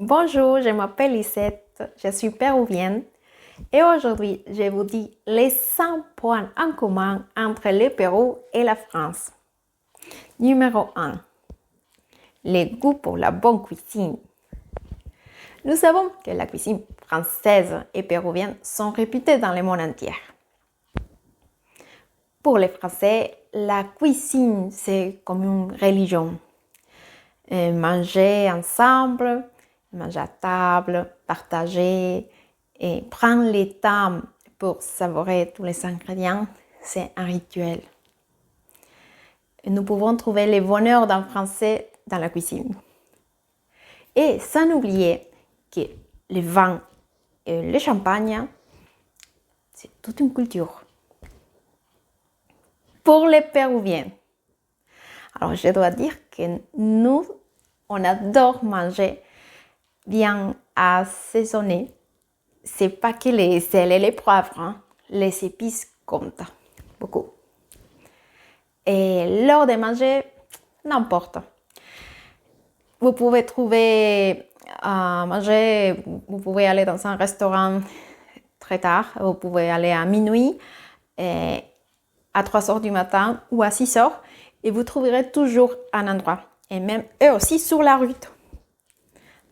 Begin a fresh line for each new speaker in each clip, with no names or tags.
Bonjour, je m'appelle Lisette, je suis péruvienne et aujourd'hui je vous dis les 100 points en commun entre le Pérou et la France. Numéro 1. Les goûts pour la bonne cuisine. Nous savons que la cuisine française et péruvienne sont réputées dans le monde entier. Pour les Français, la cuisine c'est comme une religion. Manger ensemble, manger à table, partager et prendre le temps pour savourer tous les ingrédients, c'est un rituel. Nous pouvons trouver le bonheur d'un Français dans la cuisine. Et sans oublier que le vin et le champagne, c'est toute une culture. Pour les Péruviens, alors je dois dire que nous, on adore manger bien assaisonné. C'est pas que les sel et les poivres, les épices comptent beaucoup. Et l'heure de manger, n'importe. Vous pouvez trouver à manger, vous pouvez aller dans un restaurant très tard, vous pouvez aller à minuit, à 3 heures du matin ou à 6 heures, et vous trouverez toujours un endroit, et même eux aussi sur la route.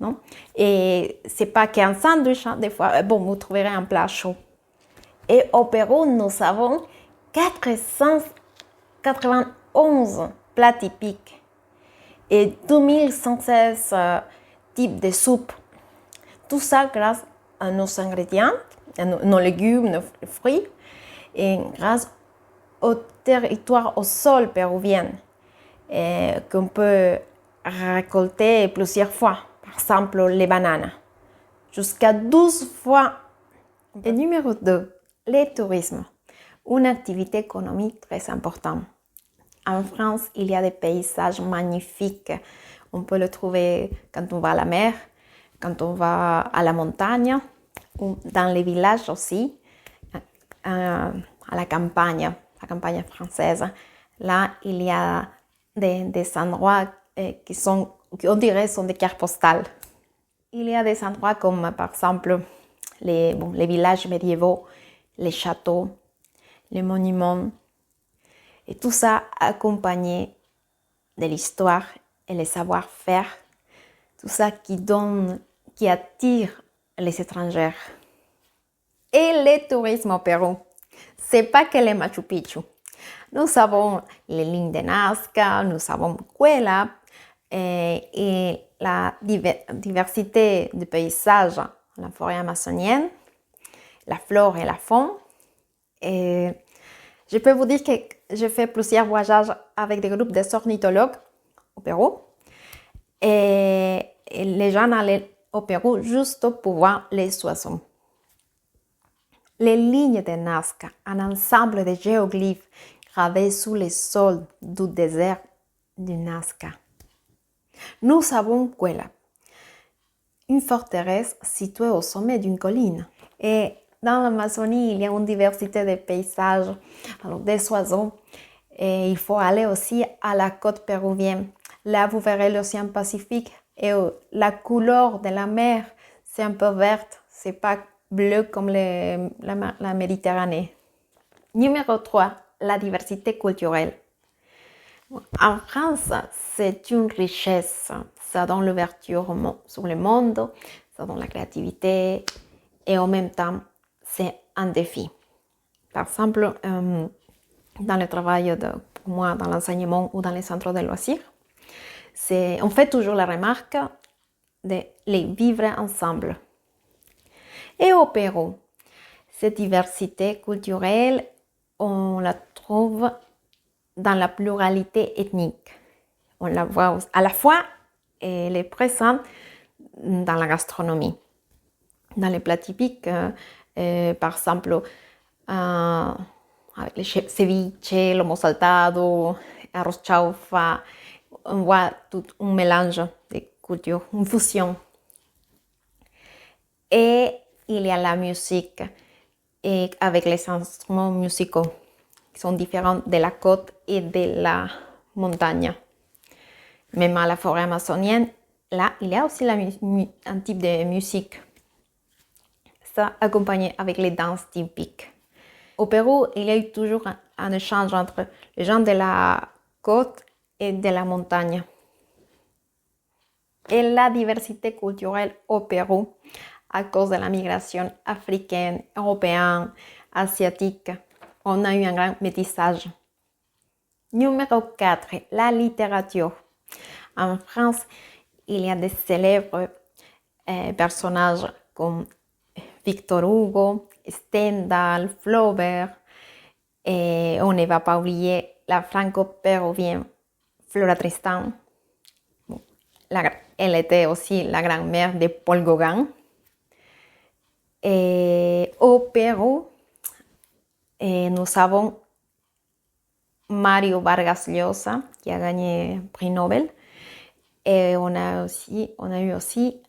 Non? Et c'est pas qu'un sandwich, des fois, vous trouverez un plat chaud. Et au Pérou, nous avons 491 plats typiques et 2116 types de soupes. Tout ça grâce à nos ingrédients, à nos légumes, nos fruits, et grâce au territoire, au sol péruvien, qu'on peut récolter plusieurs fois. Par exemple, les bananes, jusqu'à 12 fois. Et numéro 2, le tourisme, une activité économique très importante. En France, il y a des paysages magnifiques. On peut le trouver quand on va à la mer, quand on va à la montagne, ou dans les villages aussi, à la campagne française. Là, il y a des endroits on dirait sont des cartes postales. Il y a des endroits comme par exemple les villages médiévaux, les châteaux, les monuments, et tout ça accompagné de l'histoire et le savoir-faire, tout ça qui attire les étrangers. Et le tourisme au Pérou, c'est pas que le Machu Picchu. Nous avons les lignes de Nazca, nous avons Cuela, et la diversité de paysages, la forêt amazonienne, la flore et la faune. Et je peux vous dire que j'ai fait plusieurs voyages avec des groupes d'ornithologues au Pérou. Et les gens allaient au Pérou juste pour voir les oiseaux. Les lignes de Nazca, un ensemble de géoglyphes gravés sous le sol du désert du Nazca. Nous avons Cuela, une forteresse située au sommet d'une colline. Et dans l'Amazonie, il y a une diversité de paysages, alors des oiseaux. Et il faut aller aussi à la côte péruvienne. Là, vous verrez l'océan Pacifique et la couleur de la mer, c'est un peu verte, c'est pas bleu comme la Méditerranée. Numéro 3, la diversité culturelle. En France, c'est une richesse. Ça donne l'ouverture sur le monde, ça donne la créativité et en même temps, c'est un défi. Par exemple, dans le travail pour moi, dans l'enseignement ou dans les centres de loisirs, on fait toujours la remarque de les vivre ensemble. Et au Pérou, cette diversité culturelle, on la trouve dans la pluralité ethnique. On la voit à la fois, elle est présente dans la gastronomie. Dans les plats typiques, par exemple, avec le ceviche, lomo saltado, arroz chaufa, on voit tout un mélange de cultures, une fusion. Et il y a la musique, et avec les instruments musicaux qui sont différents de la côte et de la montagne. Même à la forêt amazonienne, là, il y a aussi un type de musique. Ça accompagné avec les danses typiques. Au Pérou, il y a eu toujours un échange entre les gens de la côte et de la montagne. Et la diversité culturelle au Pérou, à cause de la migration africaine, européenne, asiatique, on a eu un grand métissage. Numéro 4, la littérature. En France, il y a des célèbres personnages comme Victor Hugo, Stendhal, Flaubert, et on ne va pas oublier la franco-péruvienne Flora Tristan. Elle était aussi la grand-mère de Paul Gauguin. Et au Pérou, nous avons Mario Vargas Llosa, qui a gagné un prix Nobel. Et on a eu aussi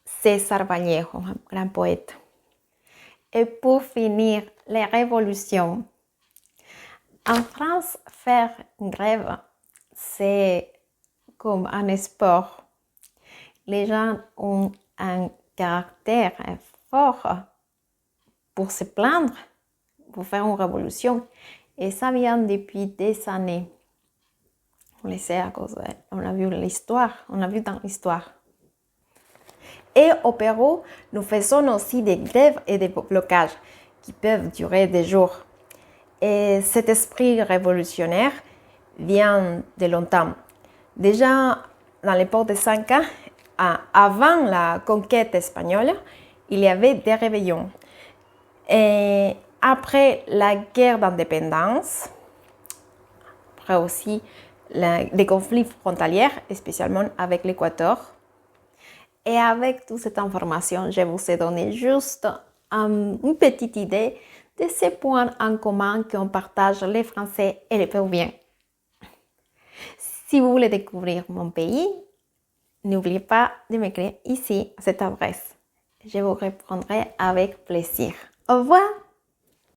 César Vallejo, un grand poète. Et pour finir, les révolutions. En France, faire une grève, c'est comme un sport. Les gens ont un caractère fort pour se plaindre, pour faire une révolution. Et ça vient depuis des années. On le sait à cause, on a vu l'histoire, on a vu dans l'histoire. Et au Pérou, nous faisons aussi des grèves et des blocages qui peuvent durer des jours. Et cet esprit révolutionnaire vient de longtemps. Déjà, dans l'époque des Incas, avant la conquête espagnole, il y avait des rébellions. Et après la guerre d'indépendance, après aussi des conflits frontaliers, spécialement avec l'Équateur. Et avec toute cette information, je vous ai donné juste une petite idée de ces points en commun qu'on partage les Français et les Péruviens. Si vous voulez découvrir mon pays, n'oubliez pas de m'écrire ici à cette adresse. Je vous répondrai avec plaisir. Au revoir!